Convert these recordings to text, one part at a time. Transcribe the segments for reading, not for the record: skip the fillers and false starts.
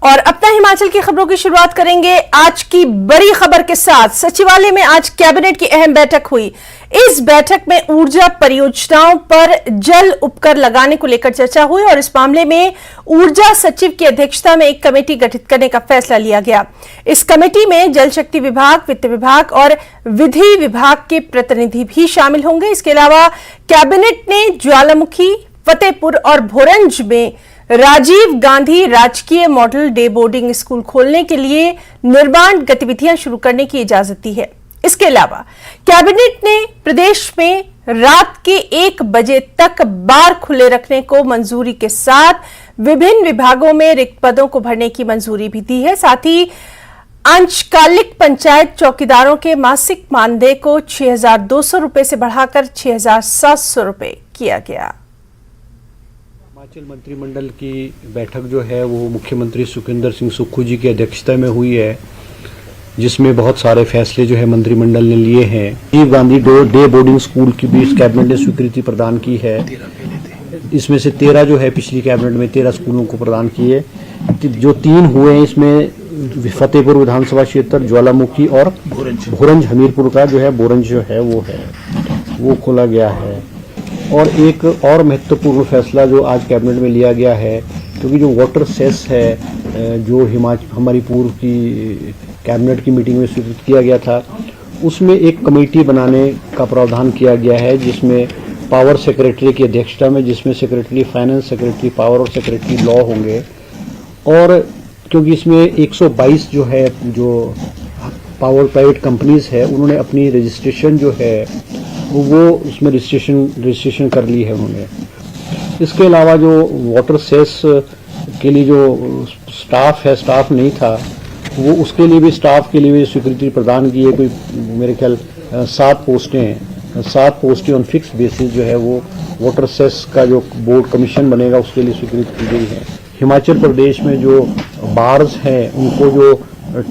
और अपना हिमाचल की खबरों की शुरुआत करेंगे आज की बड़ी खबर के साथ। सचिवालय में आज कैबिनेट की अहम बैठक हुई। इस बैठक में ऊर्जा परियोजनाओं पर जल उपकर लगाने को लेकर चर्चा हुई और इस मामले में ऊर्जा सचिव की अध्यक्षता में एक कमेटी गठित करने का फैसला लिया गया। इस कमेटी में जल शक्ति विभाग, वित्त विभाग और विधि विभाग के प्रतिनिधि भी शामिल होंगे। इसके अलावा कैबिनेट ने ज्वालामुखी, फतेहपुर और भोरंज में राजीव गांधी राजकीय मॉडल डे बोर्डिंग स्कूल खोलने के लिए निर्माण गतिविधियां शुरू करने की इजाजत दी है। इसके अलावा कैबिनेट ने प्रदेश में रात के 1 बजे तक बार खुले रखने को मंजूरी के साथ विभिन्न विभागों में रिक्त पदों को भरने की मंजूरी भी दी है। साथ ही अंशकालिक पंचायत चौकीदारों के मासिक मानदेय को 6,200 रुपए से बढ़ाकर 6,700 रुपए किया गया। हिमाचल मंत्रिमंडल की बैठक जो है वो मुख्यमंत्री सुखविंदर सिंह सुक्खू जी की अध्यक्षता में हुई है, जिसमें बहुत सारे फैसले जो है मंत्रिमंडल ने लिए हैं। Rajiv Gandhi day boarding school की भी कैबिनेट ने स्वीकृति प्रदान की है। इसमें से 13 जो है पिछली कैबिनेट में 13 स्कूलों को प्रदान किए। जो 3 हुए हैं इसमें फतेहपुर विधानसभा क्षेत्र, ज्वालामुखी और भोरंज हमीरपुर का जो है बोरंज जो है वो खोला गया है। और एक और महत्वपूर्ण फैसला जो आज कैबिनेट में लिया गया है, क्योंकि जो वाटर सेस है जो हमारी पूर्व की कैबिनेट की मीटिंग में स्वीकृत किया गया था, उसमें एक कमेटी बनाने का प्रावधान किया गया है, जिसमें पावर सेक्रेटरी की अध्यक्षता में, जिसमें सेक्रेटरी फाइनेंस, सेक्रेटरी पावर और सेक्रेटरी लॉ होंगे। और क्योंकि इसमें 122 जो है जो पावर प्राइवेट कंपनीज है, उन्होंने अपनी रजिस्ट्रेशन जो है वो उसमें रजिस्ट्रेशन कर ली है उन्होंने। इसके अलावा जो वाटर सेस के लिए जो स्टाफ नहीं था, वो उसके लिए भी स्टाफ के लिए भी स्वीकृति प्रदान की है। कोई मेरे ख्याल 7 पोस्टें ऑन फिक्स बेसिस जो है वो वाटर सेस का जो बोर्ड कमीशन बनेगा उसके लिए स्वीकृत की गई है। हिमाचल प्रदेश में जो बार्स हैं उनको जो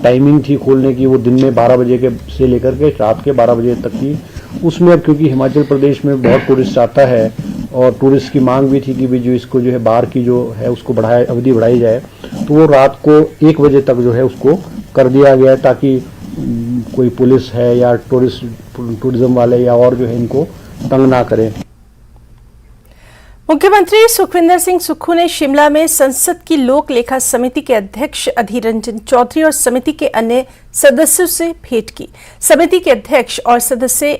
टाइमिंग थी खोलने की, वो दिन में 12 बजे के से लेकर के रात के 12 बजे तक की। उसमें अब क्योंकि हिमाचल प्रदेश में बहुत टूरिस्ट आता है और टूरिस्ट की मांग भी थी कि भी जो इसको जो है बार की जो है उसको अवधि बढ़ाई जाए, तो वो रात को 1 बजे तक जो है उसको कर दिया गया है, ताकि कोई पुलिस है या टूरिज्म वाले या और जो है इनको तंग ना करें। मुख्यमंत्री सुखविंदर सिंह सुक्खू ने शिमला में संसद की लोक लेखा समिति के अध्यक्ष अधीर रंजन चौधरी और समिति के अन्य सदस्यों से भेंट की। समिति के अध्यक्ष और सदस्य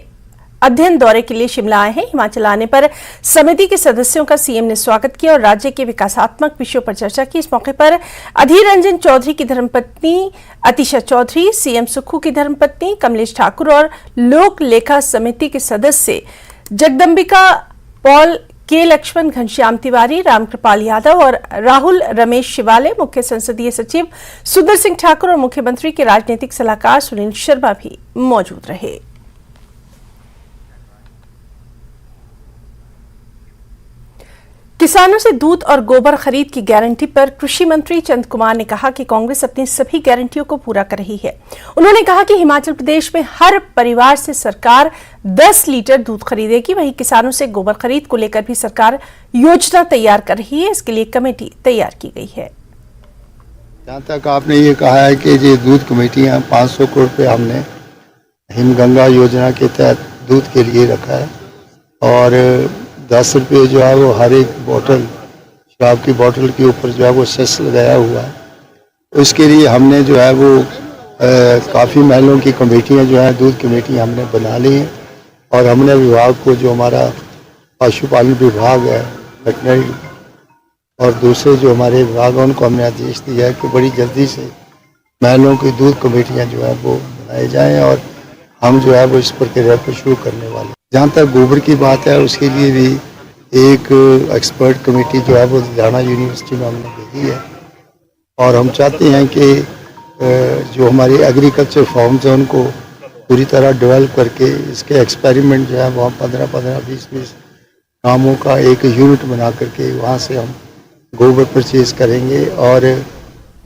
अध्ययन दौरे के लिए शिमला आए हैं। हिमाचल आने पर समिति के सदस्यों का सीएम ने स्वागत किया और राज्य के विकासात्मक विषयों पर चर्चा की। इस मौके पर अधीर रंजन चौधरी की धर्मपत्नी अतिशा चौधरी, सीएम सुक्खू की धर्मपत्नी कमलेश ठाकुर और लोक लेखा समिति के सदस्य जगदम्बिका पॉल, के लक्ष्मण, घनश्याम तिवारी, रामकृपाल यादव और राहुल रमेश शिवाले, मुख्य संसदीय सचिव सुंदर सिंह ठाकुर और मुख्यमंत्री के राजनीतिक सलाहकार सुनील शर्मा भी मौजूद रहे। किसानों से दूध और गोबर खरीद की गारंटी पर कृषि मंत्री चंद कुमार ने कहा कि कांग्रेस अपनी सभी गारंटियों को पूरा कर रही है। उन्होंने कहा कि हिमाचल प्रदेश में हर परिवार से सरकार 10 लीटर दूध खरीदेगी। वहीं किसानों से गोबर खरीद को लेकर भी सरकार योजना तैयार कर रही है। इसके लिए कमेटी तैयार की गई है। जहाँ तक आपने ये कहा है कि ये दूध कमेटियाँ 500 करोड़ रुपये हमने हिमगंगा योजना के तहत दूध के लिए रखा है और 10 रुपये जो है वो हर एक बोतल, शराब की बोतल के ऊपर जो है वो सेस लगाया हुआ है। उसके लिए हमने जो है वो काफ़ी महलों की कमेटियां जो है दूध कमेटियां हमने बना ली हैं और हमने विभाग को, जो हमारा पशुपालन विभाग है, वेटनरी और दूसरे जो हमारे विभाग हैं, उनको हमने आदेश दिया है कि बड़ी जल्दी से महलों की दूध कमेटियाँ जो है वो बनाई जाएँ और हम जो है वो इस प्रक्रिया को शुरू करने वाले। जहाँ तक गोबर की बात है, उसके लिए भी एक एक्सपर्ट कमेटी जो है वो लुधियाना यूनिवर्सिटी में हमने भेजी है और हम चाहते हैं कि जो हमारे एग्रीकल्चर फार्म्स हैं उनको पूरी तरह डेवलप करके इसके एक्सपेरिमेंट जो है वहाँ 15-15, 20-20 कामों का एक यूनिट बना करके वहाँ से हम गोबर परचेज करेंगे और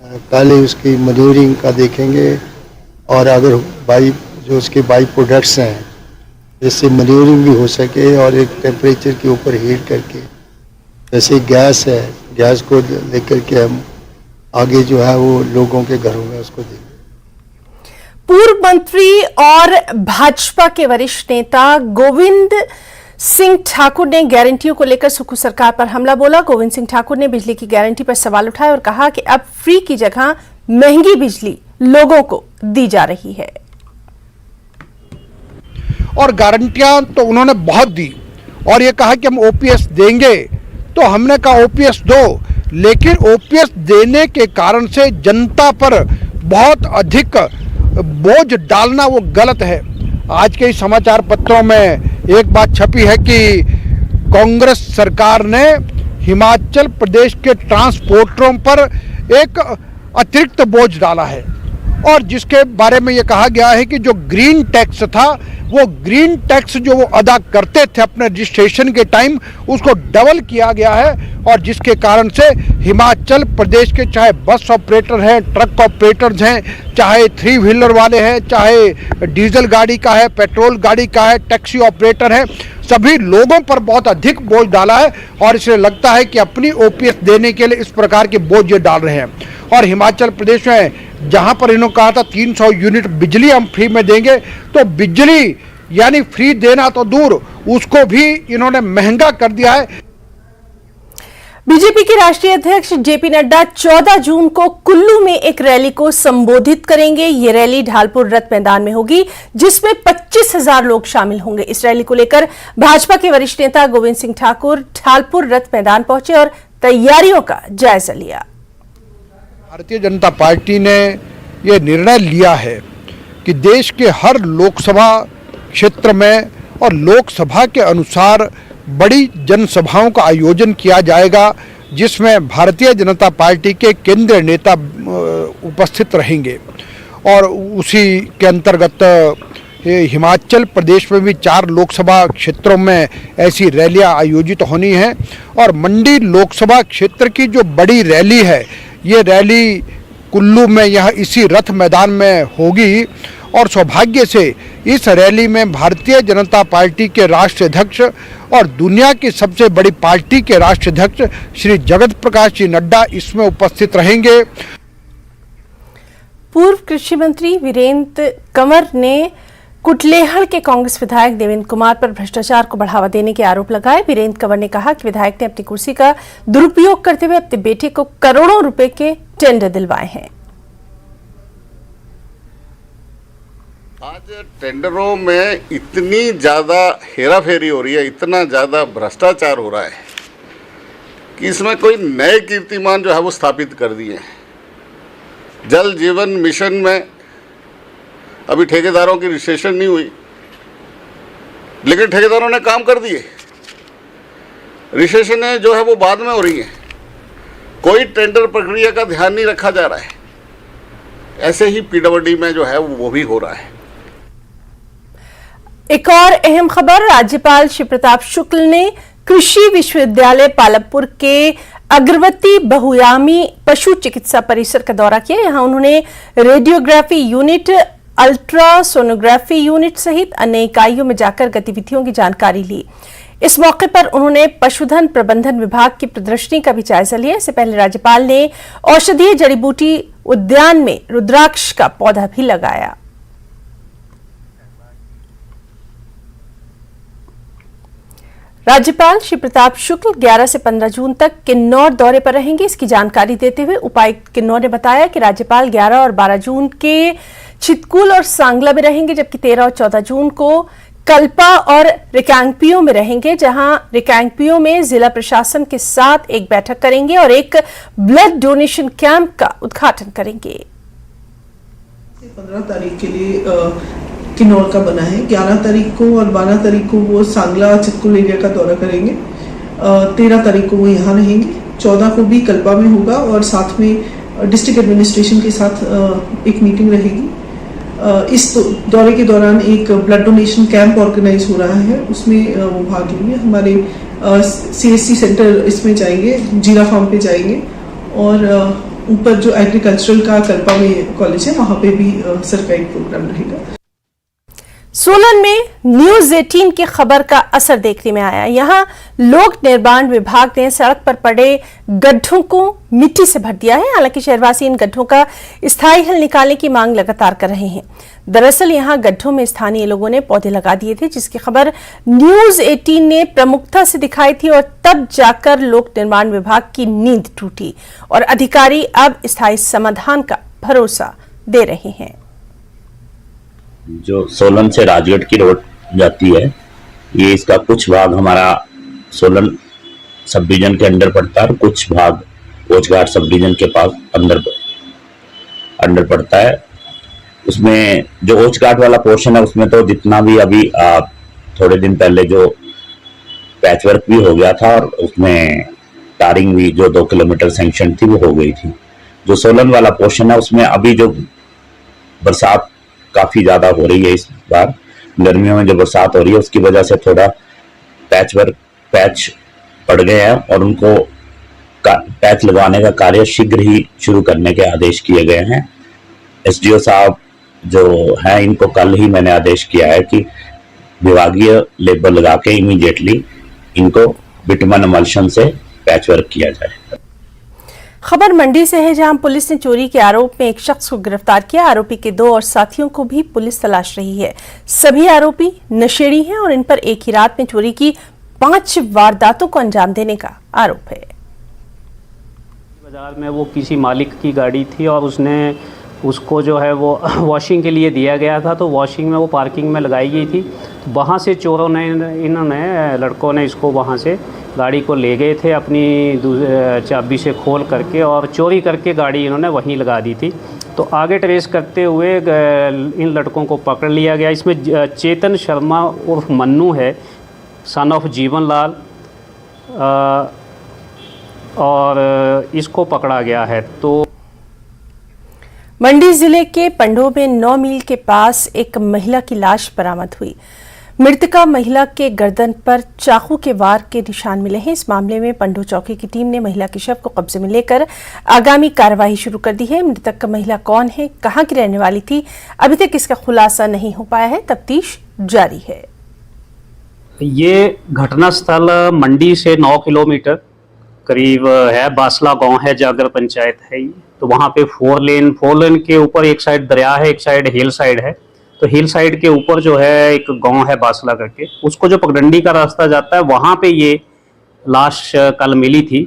पहले उसकी मैन्यूरिंग का देखेंगे और अगर जो उसके बाई प्रोडक्ट्स हैं जिससे मैन्यूरिंग भी हो सके और एक टेम्परेचर के ऊपर हीट करके, जैसे गैस है, गैस को लेकर के हम आगे जो है वो लोगों के घरों में उसको देंगे। पूर्व मंत्री और भाजपा के वरिष्ठ नेता गोविंद सिंह ठाकुर ने गारंटियों को लेकर सुक्खू सरकार पर हमला बोला। गोविंद सिंह ठाकुर ने बिजली की गारंटी पर सवाल उठाए और कहा कि अब फ्री की जगह महंगी बिजली लोगों को दी जा रही है। और गारंटियां तो उन्होंने बहुत दी और ये कहा कि हम ओपीएस देंगे, तो हमने कहा ओपीएस दो, लेकिन ओपीएस देने के कारण से जनता पर बहुत अधिक बोझ डालना वो गलत है। आज के समाचार पत्रों में एक बात छपी है कि कांग्रेस सरकार ने हिमाचल प्रदेश के ट्रांसपोर्टरों पर एक अतिरिक्त बोझ डाला है और जिसके बारे में ये कहा गया है कि जो ग्रीन टैक्स था, वो ग्रीन टैक्स जो वो अदा करते थे अपने रजिस्ट्रेशन के टाइम, उसको डबल किया गया है और जिसके कारण से हिमाचल प्रदेश के चाहे बस ऑपरेटर हैं, ट्रक ऑपरेटर्स हैं, चाहे 3 व्हीलर वाले हैं, चाहे डीजल गाड़ी का है, पेट्रोल गाड़ी का है, टैक्सी ऑपरेटर हैं, सभी लोगों पर बहुत अधिक बोझ डाला है और इसलिए लगता है कि अपनी ओपीएस देने के लिए इस प्रकार के बोझ ये डाल रहे हैं। और हिमाचल प्रदेश में जहां पर इन्होंने कहा था 300 यूनिट बिजली हम फ्री में देंगे, तो बिजली यानी फ्री देना तो दूर, उसको भी इन्होंने महंगा कर दिया है। बीजेपी के राष्ट्रीय अध्यक्ष जेपी नड्डा 14 जून को कुल्लू में एक रैली को संबोधित करेंगे। ये रैली ढालपुर रथ मैदान में होगी, जिसमें 25,000 लोग शामिल होंगे। इस रैली को लेकर भाजपा के वरिष्ठ नेता गोविंद सिंह ठाकुर ढालपुर रथ मैदान पहुंचे और तैयारियों का जायजा लिया। भारतीय जनता पार्टी ने यह निर्णय लिया है कि देश के हर लोकसभा क्षेत्र में और लोकसभा के अनुसार बड़ी जनसभाओं का आयोजन किया जाएगा, जिसमें भारतीय जनता पार्टी के केंद्रीय नेता उपस्थित रहेंगे और उसी के अंतर्गत हिमाचल प्रदेश में भी 4 लोकसभा क्षेत्रों में ऐसी रैलियां आयोजित होनी हैं और मंडी लोकसभा क्षेत्र की जो बड़ी रैली है, ये रैली कुल्लू में यह इसी रथ मैदान में होगी और सौभाग्य से इस रैली में भारतीय जनता पार्टी के राष्ट्रीय अध्यक्ष और दुनिया की सबसे बड़ी पार्टी के राष्ट्रीय अध्यक्ष श्री जगत प्रकाश जी नड्डा इसमें उपस्थित रहेंगे। पूर्व कृषि मंत्री वीरेंद्र कंवर ने कुटलेहड़ के कांग्रेस विधायक देवेंद्र कुमार पर भ्रष्टाचार को बढ़ावा देने के आरोप लगाए। वीरेंद्र कंवर ने कहा कि विधायक ने अपनी कुर्सी का दुरुपयोग करते हुए अपने बेटे को करोड़ों रुपए के टेंडर दिलवाए हैं। आज टेंडरों में इतनी ज़्यादा हेराफेरी हो रही है, इतना ज़्यादा भ्रष्टाचार हो रहा है कि इसमें कोई नए कीर्तिमान जो है वो स्थापित कर दिए हैं। जल जीवन मिशन में अभी ठेकेदारों की रजिस्ट्रेशन नहीं हुई, लेकिन ठेकेदारों ने काम कर दिए। रजिस्ट्रेशन जो है वो बाद में हो रही है, कोई टेंडर प्रक्रिया का ध्यान नहीं रखा जा रहा है। ऐसे ही पीडब्ल्यूडी में जो है वो भी हो रहा है। एक और अहम खबर, राज्यपाल शिव प्रताप शुक्ल ने कृषि विश्वविद्यालय पालमपुर के अग्रवती बहुयामी पशु चिकित्सा परिसर का दौरा किया। यहां उन्होंने रेडियोग्राफी यूनिट, अल्ट्रासोनोग्राफी यूनिट सहित अन्य इकाइयों में जाकर गतिविधियों की जानकारी ली। इस मौके पर उन्होंने पशुधन प्रबंधन विभाग की प्रदर्शनी का भी जायजा लिया। इससे पहले राज्यपाल ने औषधीय जड़ी बूटी उद्यान में रुद्राक्ष का पौधा भी लगाया। राज्यपाल श्री प्रताप शुक्ल 11 से 15 जून तक किन्नौर दौरे पर रहेंगे। इसकी जानकारी देते हुए उपायुक्त किन्नौर ने बताया कि राज्यपाल 11 और 12 जून के छितकुल और सांगला में रहेंगे, जबकि 13 और 14 जून को कल्पा और रिकांगपियो में रहेंगे, जहां रिकांगपियो में जिला प्रशासन के साथ एक बैठक करेंगे और एक ब्लड डोनेशन कैंप का उद्घाटन करेंगे। 15 तारीख के लिए किन्नौर का बना है। 11 तारीख को और 12 तारीख को वो सांगला चितकुल एरिया का दौरा करेंगे। 13 तारीख को वो यहाँ रहेंगे। 14 को भी कल्पा में होगा और साथ में डिस्ट्रिक्ट एडमिनिस्ट्रेशन के साथ एक मीटिंग रहेगी। इस दौरे के दौरान एक ब्लड डोनेशन कैंप ऑर्गेनाइज हो रहा है, उसमें वो भाग लेंगे। हमारे CSC सेंटर इसमें जाएंगे, जीरा फार्म पे जाएंगे और ऊपर जो एग्रीकल्चरल का कल्पा में कॉलेज है वहाँ पे भी सरकारी प्रोग्राम रहेगा। सोलन में न्यूज 18 की खबर का असर देखने में आया। यहां लोक निर्माण विभाग ने सड़क पर पड़े गड्ढों को मिट्टी से भर दिया है। हालांकि शहरवासी इन गड्ढों का स्थायी हल निकालने की मांग लगातार कर रहे हैं। दरअसल यहां गड्ढों में स्थानीय लोगों ने पौधे लगा दिए थे, जिसकी खबर न्यूज 18 ने प्रमुखता से दिखाई थी और तब जाकर लोक निर्माण विभाग की नींद टूटी और अधिकारी अब स्थायी समाधान का भरोसा दे रहे हैं। जो सोलन से राजगढ़ की रोड जाती है, ये इसका कुछ भाग हमारा सोलन सब डिवीजन के अंडर पड़ता है और कुछ भाग कोचघाट सब डिवीजन के पास अंडर पड़ता है। उसमें जो कोचघाट वाला पोर्शन है उसमें तो जितना भी अभी थोड़े दिन पहले जो पैचवर्क भी हो गया था और उसमें टारिंग भी जो 2 किलोमीटर सैंक्शन थी वो हो गई थी। जो सोलन वाला पोर्शन है उसमें अभी जो बरसात काफी ज्यादा हो रही है, इस बार गर्मियों में जो बरसात हो रही है उसकी वजह से थोड़ा पैच पड़ गए हैं और उनको पैच लगवाने का कार्य शीघ्र ही शुरू करने के आदेश किए गए हैं। एसडीओ साहब जो है इनको कल ही मैंने आदेश किया है कि विभागीय लेबर लगा के इमीडिएटली इनको बिटुमन एमल्शन से पैच वर्क किया जाए। खबर मंडी से है, जहां पुलिस ने चोरी के आरोप में एक शख्स को गिरफ्तार किया। आरोपी के 2 और साथियों को भी पुलिस तलाश रही है। सभी आरोपी नशेड़ी हैं और इन पर एक ही रात में चोरी की 5 वारदातों को अंजाम देने का आरोप है। बाजार में वो किसी मालिक की गाड़ी थी और उसको जो है वो वॉशिंग के लिए दिया गया था, तो वॉशिंग में वो पार्किंग में लगाई गई थी। तो वहाँ से चोरों ने लड़कों ने इसको वहाँ से गाड़ी को ले गए थे अपनी चाबी से खोल करके और चोरी करके गाड़ी इन्होंने वहीं लगा दी थी। तो आगे ट्रेस करते हुए इन लड़कों को पकड़ लिया गया। इसमें चेतन शर्मा उर्फ मन्नू है, सन ऑफ जीवन लाल, और इसको पकड़ा गया है। तो मंडी जिले के पंडो में 9 मील के पास एक महिला की लाश बरामद हुई। मृतका महिला के गर्दन पर चाकू के वार के निशान मिले हैं। इस मामले में पंडो चौकी की टीम ने महिला के शव को कब्जे में लेकर आगामी कार्रवाई शुरू कर दी है। मृतक महिला कौन है, कहां की रहने वाली थी, अभी तक इसका खुलासा नहीं हो पाया है। तफ्तीश जारी है। ये घटना स्थल मंडी से 9 किलोमीटर करीब है, बासला गांव है, जागर पंचायत है ये। तो वहाँ पे 4 लेन के ऊपर एक साइड दरिया है, एक साइड हिल साइड है। तो हिल साइड के ऊपर जो है एक गांव है बासला करके, उसको जो पगडंडी का रास्ता जाता है वहाँ पे ये लाश कल मिली थी।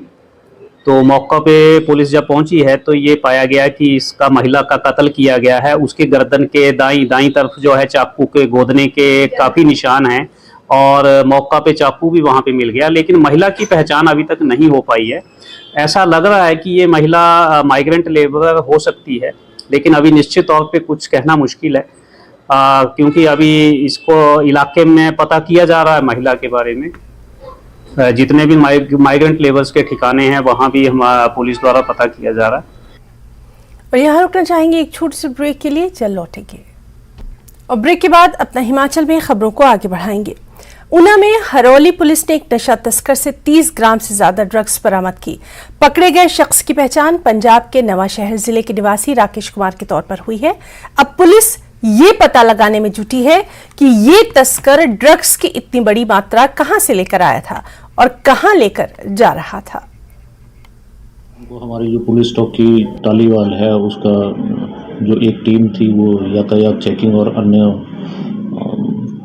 तो मौका पे पुलिस जब पहुंची है तो ये पाया गया कि इसका महिला का कत्ल किया गया है। उसके गर्दन के दाईं तरफ जो है चाकू के गोदने के काफ़ी निशान हैं और मौका पे चाकू भी वहाँ पे मिल गया, लेकिन महिला की पहचान अभी तक नहीं हो पाई है। ऐसा लग रहा है कि ये महिला माइग्रेंट लेबर हो सकती है, लेकिन अभी निश्चित तौर पे कुछ कहना मुश्किल है, क्योंकि अभी इसको इलाके में पता किया जा रहा है। महिला के बारे में जितने भी माइग्रेंट लेबर्स के ठिकाने हैं वहाँ भी हमारा पुलिस द्वारा पता किया जा रहा है। और यहाँ रुकना चाहेंगे एक छोटे से ब्रेक के लिए, चल लौटेंगे और ब्रेक के बाद अपना हिमाचल में खबरों को आगे बढ़ाएंगे। ऊना में हरौली पुलिस ने एक नशा तस्कर से 30 ग्राम से ज्यादा ड्रग्स बरामद की। पकड़े गए शख्स की पहचान पंजाब के नवांशहर जिले के निवासी राकेश कुमार के तौर पर हुई है। अब पुलिस ये पता लगाने में जुटी है कि ये तस्कर ड्रग्स की इतनी बड़ी मात्रा कहां से लेकर आया था और कहां लेकर जा रहा था। वो हमारी जो पुलिस चौकी टालीवाल है उसका जो एक टीम थी वो यातायात चेकिंग और अन्य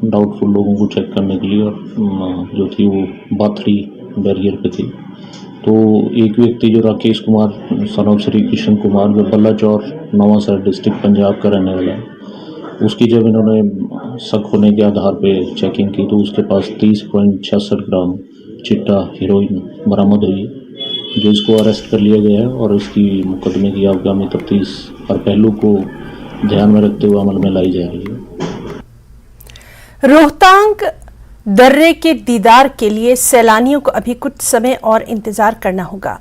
डाउटफुल लोगों को चेक करने के लिए और जो थी वो बाथरी बैरियर पे थी। तो एक व्यक्ति जो राकेश कुमार सन ऑफ श्री कृष्ण कुमार जो बल्लाचौर नवांशहर डिस्ट्रिक्ट पंजाब का रहने वाला है, उसकी जब इन्होंने शक होने के आधार पे चेकिंग की तो उसके पास 30.66 ग्राम चिट्टा हीरोइन बरामद हुई, जो इसको अरेस्ट कर लिया गया है और इसकी मुकदमे की आगामी तफ्तीश हर पहलू को ध्यान में रखते हुए अमल में लाई जा रही है। रोहतांग दर्रे के दीदार के लिए सैलानियों को अभी कुछ समय और इंतजार करना होगा।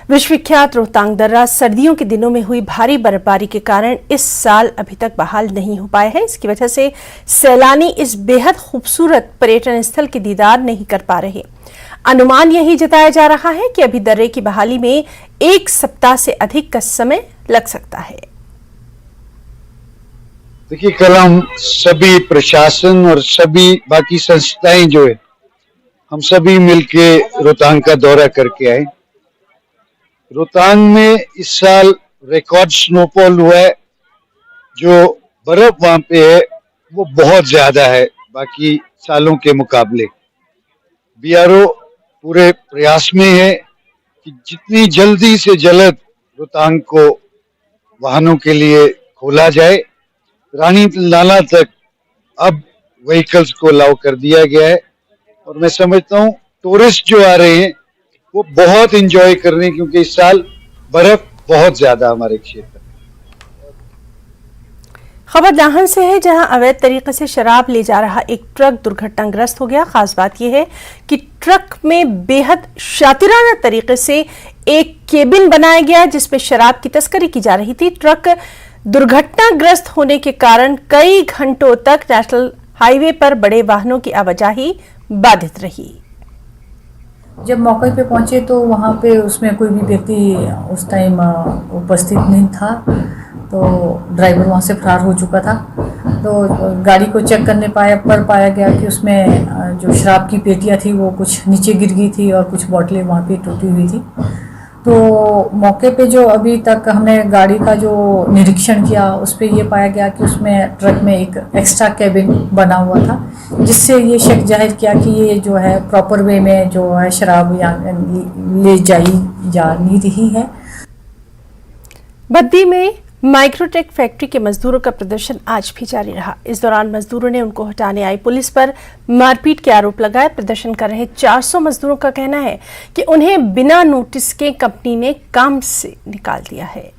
विश्वविख्यात रोहतांग दर्रा सर्दियों के दिनों में हुई भारी बर्फबारी के कारण इस साल अभी तक बहाल नहीं हो पाया है। इसकी वजह से सैलानी इस बेहद खूबसूरत पर्यटन स्थल के दीदार नहीं कर पा रहे। अनुमान यही जताया जा रहा है कि अभी दर्रे की बहाली में 1 सप्ताह से अधिक का समय लग सकता है। देखिए, कल हम सभी प्रशासन और सभी बाकी संस्थाएं जो है, हम सभी मिलके रोहतांग का दौरा करके आए। रोहतांग में इस साल रिकॉर्ड स्नोफॉल हुआ है। जो बर्फ वहां पे है वो बहुत ज्यादा है बाकी सालों के मुकाबले। बीआरओ पूरे प्रयास में है कि जितनी जल्दी से जल्द रोहतांग को वाहनों के लिए खोला जाए। रानी नाला तक अब व्हीकल्स को अलाउ कर दिया गया है और मैं समझता हूँ टूरिस्ट जो आ रहे हैं वो बहुत एंजॉय कर रहे हैं, क्योंकि इस साल बर्फ बहुत ज्यादा हमारे क्षेत्र। खबर नाहन से है, जहां अवैध तरीके से शराब ले जा रहा एक ट्रक दुर्घटनाग्रस्त हो गया। खास बात यह है कि ट्रक में बेहद शातिराना तरीके से एक केबिन बनाया गया जिसमें शराब की तस्करी की जा रही थी। ट्रक दुर्घटनाग्रस्त होने के कारण कई घंटों तक नेशनल हाईवे पर बड़े वाहनों की आवाजाही बाधित रही। जब मौके पे पहुंचे तो वहाँ पे उसमें कोई भी व्यक्ति उस टाइम उपस्थित नहीं था, तो ड्राइवर वहाँ से फरार हो चुका था। तो गाड़ी को चेक करने पाया गया कि उसमें जो शराब की पेटियाँ थी वो कुछ नीचे गिर गई थी और कुछ बोतलें वहाँ पे टूटी हुई थी। तो मौके पे जो अभी तक हमने गाड़ी का जो निरीक्षण किया उस पे ये पाया गया कि उसमें ट्रक में एक एक्स्ट्रा कैबिन बना हुआ था, जिससे ये शक जाहिर किया कि ये जो है प्रॉपर वे में जो है शराब ले जाई जा नहीं रही है। बद्दी में माइक्रोटेक फैक्ट्री के मजदूरों का प्रदर्शन आज भी जारी रहा। इस दौरान मजदूरों ने उनको हटाने आई पुलिस पर मारपीट के आरोप लगाए। प्रदर्शन कर रहे 400 मजदूरों का कहना है कि उन्हें बिना नोटिस के कंपनी ने काम से निकाल दिया है।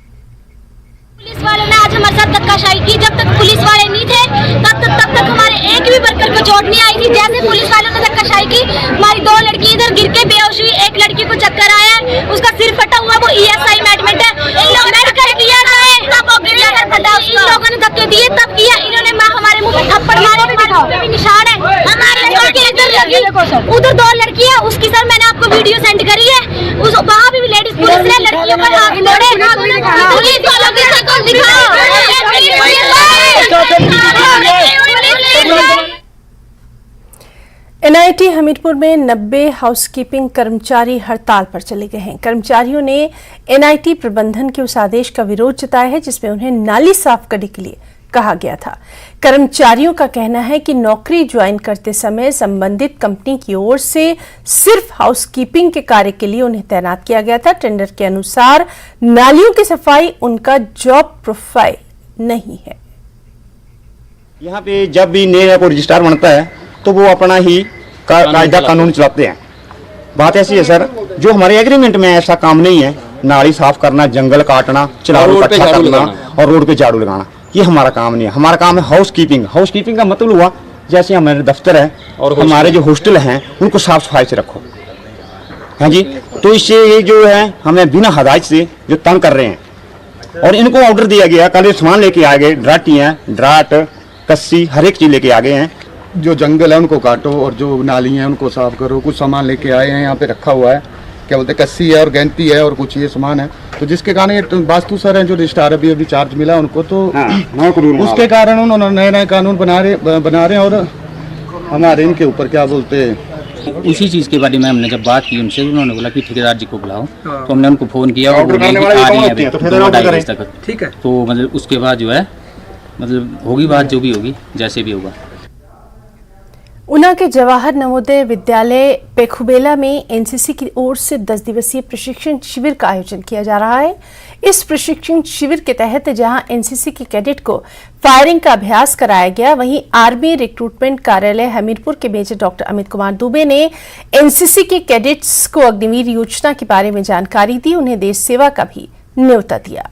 पुलिस वालों ने आज हमारे साथ धक्काशाही की। जब तक पुलिस वाले नहीं थे तब तक हमारे एक भी वर्कर को चोट नहीं आई थी। जैसे पुलिस वालों ने धक्काशाही की, हमारी 2 लड़की इधर गिर के बेहोश हुई, एक लड़की को चक्कर आया है, उसका सिर फटा हुआ, वो ESI में एडमिट है। इन लोगों ने धक्का दिया था, तब इन लोगों ने धक्के दिए तब किया। इन्होंने हमारे मुंह पे थप्पड़ मारे, हमारे भी निशान है। हमारे लड़के इधर लगी, उधर 2 लड़की है, उसकी सर मैंने आपको वीडियो सेंड करी है। उस वहाँ भी लेडीज पुलिस ने लड़कियों पर हाथ जोड़े। पुलिस वालों की शक्ल दिखाओ। NIT हमीरपुर में 90 हाउसकीपिंग कर्मचारी हड़ताल पर चले गए हैं। कर्मचारियों ने NIT प्रबंधन के उस आदेश का विरोध जताया है जिसमें उन्हें नाली साफ करने के लिए कहा गया था। कर्मचारियों का कहना है कि नौकरी ज्वाइन करते समय संबंधित कंपनी की ओर से सिर्फ हाउसकीपिंग के कार्य के लिए उन्हें तैनात किया गया था। टेंडर के अनुसार नालियों की सफाई उनका जॉब प्रोफाइल नहीं है। यहाँ पे जब भी नया कोई रजिस्ट्रार बनता है तो वो अपना ही कायदा कानून चलाते हैं। बात ऐसी है सर, जो हमारे एग्रीमेंट में ऐसा काम नहीं है। नाली साफ करना, जंगल काटना, चलारू इकट्ठा करना और रोड पे झाड़ू लगाना, ये हमारा काम नहीं है। हमारा काम है हाउस कीपिंग। हाउस कीपिंग का मतलब हुआ जैसे हमारे दफ्तर है और हमारे जो हॉस्टल हैं उनको साफ सफाई से रखो। हाँ जी, तो इससे ये जो है हमें बिना हदायत से जो तंग कर रहे हैं और इनको ऑर्डर दिया गया। कल ये सामान लेके आ गए, ड्राट, कस्सी, हर एक चीज लेके आ गए हैं। जो जंगल है उनको काटो और जो नाली है उनको साफ करो। कुछ सामान लेके आए हैं, यहाँ पे रखा हुआ है, क्या बोलते हैं, कस्सी है और गैंती है और कुछ ये सामान है, तो जिसके कारण ये वास्तु सर हैं जो रजिस्ट्रार अभी चार्ज मिला उनको, तो उसके कारण उन्होंने नए कानून बना रहे हैं और हमारे इनके ऊपर क्या बोलते हैं। उसी चीज़ के बारे में हमने जब बात की उनसे, उन्होंने बोला कि ठेकेदार जी को बुलाओ। तो हमने उनको फ़ोन किया और बोले कि आ रही है 2-2.5 बजे तक। ठीक है, तो मतलब उसके बाद जो है मतलब होगी बात, जो भी होगी जैसे भी होगा। ऊना के जवाहर नवोदय विद्यालय पेखुबेला में एनसीसी की ओर से 10 दिवसीय प्रशिक्षण शिविर का आयोजन किया जा रहा है। इस प्रशिक्षण शिविर के तहत जहां एनसीसी के कैडेट को फायरिंग का अभ्यास कराया गया, वहीं आर्मी रिक्रूटमेंट कार्यालय हमीरपुर के मेजर डॉक्टर अमित कुमार दुबे ने एनसीसी के कैडेट्स को अग्निवीर योजना के बारे में जानकारी दी, उन्हें देश सेवा का भी न्योता दिया।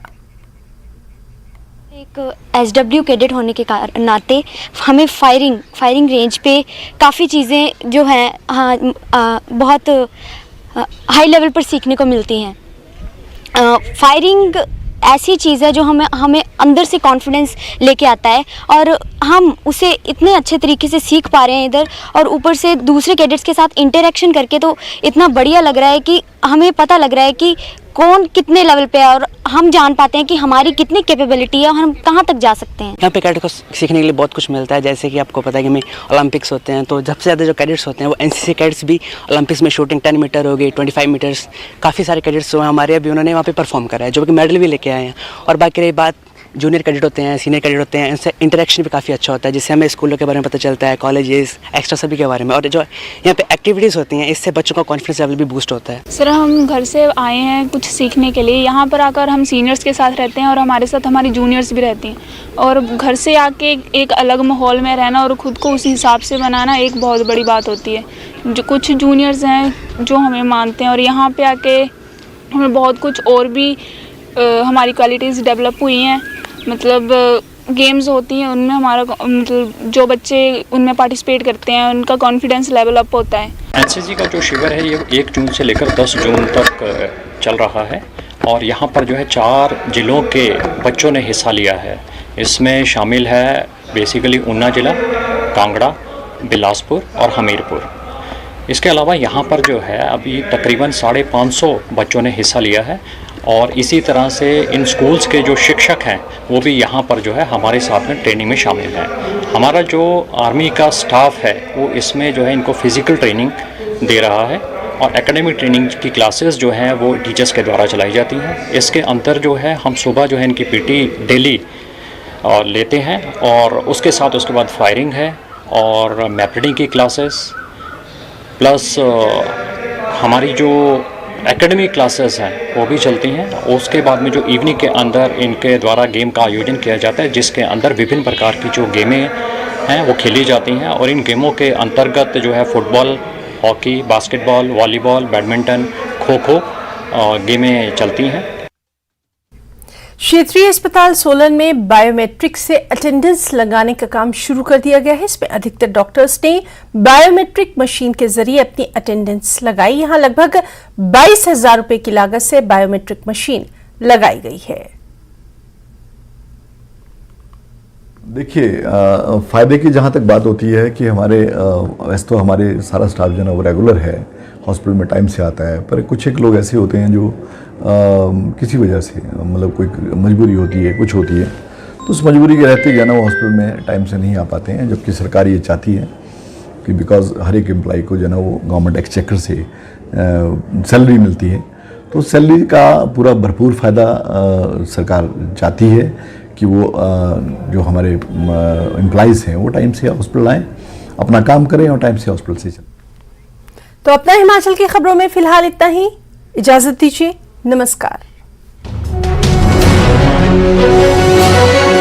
एक SW कैडेट होने के नाते हमें फायरिंग रेंज पे काफ़ी चीज़ें जो हैं बहुत हाई लेवल पर सीखने को मिलती हैं। फायरिंग ऐसी चीज़ है जो हमें अंदर से कॉन्फिडेंस लेके आता है और हम उसे इतने अच्छे तरीके से सीख पा रहे हैं इधर, और ऊपर से दूसरे कैडेट्स के साथ इंटरेक्शन करके तो इतना बढ़िया लग रहा है कि हमें पता लग रहा है कि कौन कितने लेवल पे है और हम जान पाते हैं कि हमारी कितनी कैपेबिलिटी है और हम कहाँ तक जा सकते हैं। यहाँ पे कैडेट को सीखने के लिए बहुत कुछ मिलता है, जैसे कि आपको पता है कि मैं ओलंपिक्स होते हैं तो सबसे ज़्यादा जो कैडेट्स होते हैं वो एनसीसी कैडेट्स भी ओलंपिक्स में शूटिंग 10 मीटर हो गई, 25 मीटर्स, काफ़ी सारे कैडेट्स जो हैं हमारे अभी उन्होंने वहाँ पे परफॉर्म करा है, जो कि मेडल भी लेके आए हैं। और बाकी रही बात जूनियर कैडेट होते हैं, सीनियर कैडेट होते हैं, इनसे इंटरेक्शन भी काफ़ी अच्छा होता है, जिससे हमें स्कूलों के बारे में पता चलता है, कॉलेजेस एक्स्ट्रा सभी के बारे में। और जो यहाँ पे एक्टिविटीज़ होती हैं इससे बच्चों का कॉन्फिडेंस लेवल भी बूस्ट होता है। सर हम घर से आए हैं कुछ सीखने के लिए, यहाँ पर आकर हम सीनियर्स के साथ रहते हैं और हमारे साथ हमारी जूनियर्स भी रहती हैं, और घर से आके एक अलग माहौल में रहना और ख़ुद को उसी हिसाब से बनाना एक बहुत बड़ी बात होती है। जो कुछ जूनियर्स हैं जो हमें मानते हैं और यहाँ पे आके हमें बहुत कुछ और भी हमारी क्वालिटीज़ डेवलप हुई हैं। मतलब गेम्स होती हैं उनमें हमारा मतलब जो बच्चे उनमें पार्टिसिपेट करते हैं उनका कॉन्फिडेंस लेवल अप होता है। एनसीसी का जो शिविर है ये 1 जून से लेकर 10 जून तक चल रहा है और यहाँ पर जो है 4 जिलों के बच्चों ने हिस्सा लिया है। इसमें शामिल है बेसिकली ऊना जिला, कांगड़ा, बिलासपुर और हमीरपुर। इसके अलावा यहाँ पर जो है अभी तकरीबन 550 बच्चों ने हिस्सा लिया है और इसी तरह से इन स्कूल्स के जो शिक्षक हैं वो भी यहाँ पर जो है हमारे साथ में ट्रेनिंग में शामिल हैं। हमारा जो आर्मी का स्टाफ है वो इसमें जो है इनको फिज़िकल ट्रेनिंग दे रहा है और एकेडमिक ट्रेनिंग की क्लासेस जो हैं वो टीचर्स के द्वारा चलाई जाती हैं। इसके अंदर जो है हम सुबह जो है इनकी पीटी डेली लेते हैं और उसके साथ उसके बाद फायरिंग है और मैप रीडिंग की क्लासेस प्लस हमारी जो एकेडमिक क्लासेस हैं वो भी चलती हैं। उसके बाद में जो इवनिंग के अंदर इनके द्वारा गेम का आयोजन किया जाता है जिसके अंदर विभिन्न प्रकार की जो गेमें हैं वो खेली जाती हैं और इन गेमों के अंतर्गत जो है football, hockey, basketball, volleyball, badminton, kho kho गेमें चलती हैं। क्षेत्रीय अस्पताल सोलन में बायोमेट्रिक से अटेंडेंस लगाने का काम शुरू कर दिया गया है। इसमें अधिकतर डॉक्टर्स ने बायोमेट्रिक मशीन के जरिए अपनी अटेंडेंस लगाई। यहां लगभग 22,000 रुपए की लागत से बायोमेट्रिक मशीन लगाई गई है। देखिए, फायदे की जहां तक बात होती है कि हमारे वैसे तो हमारे सारा स्टाफ जो है वो रेगुलर है, हॉस्पिटल में टाइम से आता है, पर कुछ एक लोग ऐसे होते हैं जो किसी वजह से मतलब कोई मजबूरी होती है, कुछ होती है, तो उस मजबूरी के रहते जो है ना वो हॉस्पिटल में टाइम से नहीं आ पाते हैं। जबकि सरकार ये चाहती है कि बिकॉज हर एक एम्प्लॉय को जो है ना वो गवर्नमेंट एक्सचेकर से सैलरी मिलती है, तो सैलरी का पूरा भरपूर फ़ायदा सरकार चाहती है कि वो जो हमारे एम्प्लॉयज़ हैं वो टाइम से हॉस्पिटल आएँ, अपना काम करें और टाइम से हॉस्पिटल से चलें। तो अपना हिमाचल की खबरों में फिलहाल इतना ही। इजाजत दीजिए, नमस्कार।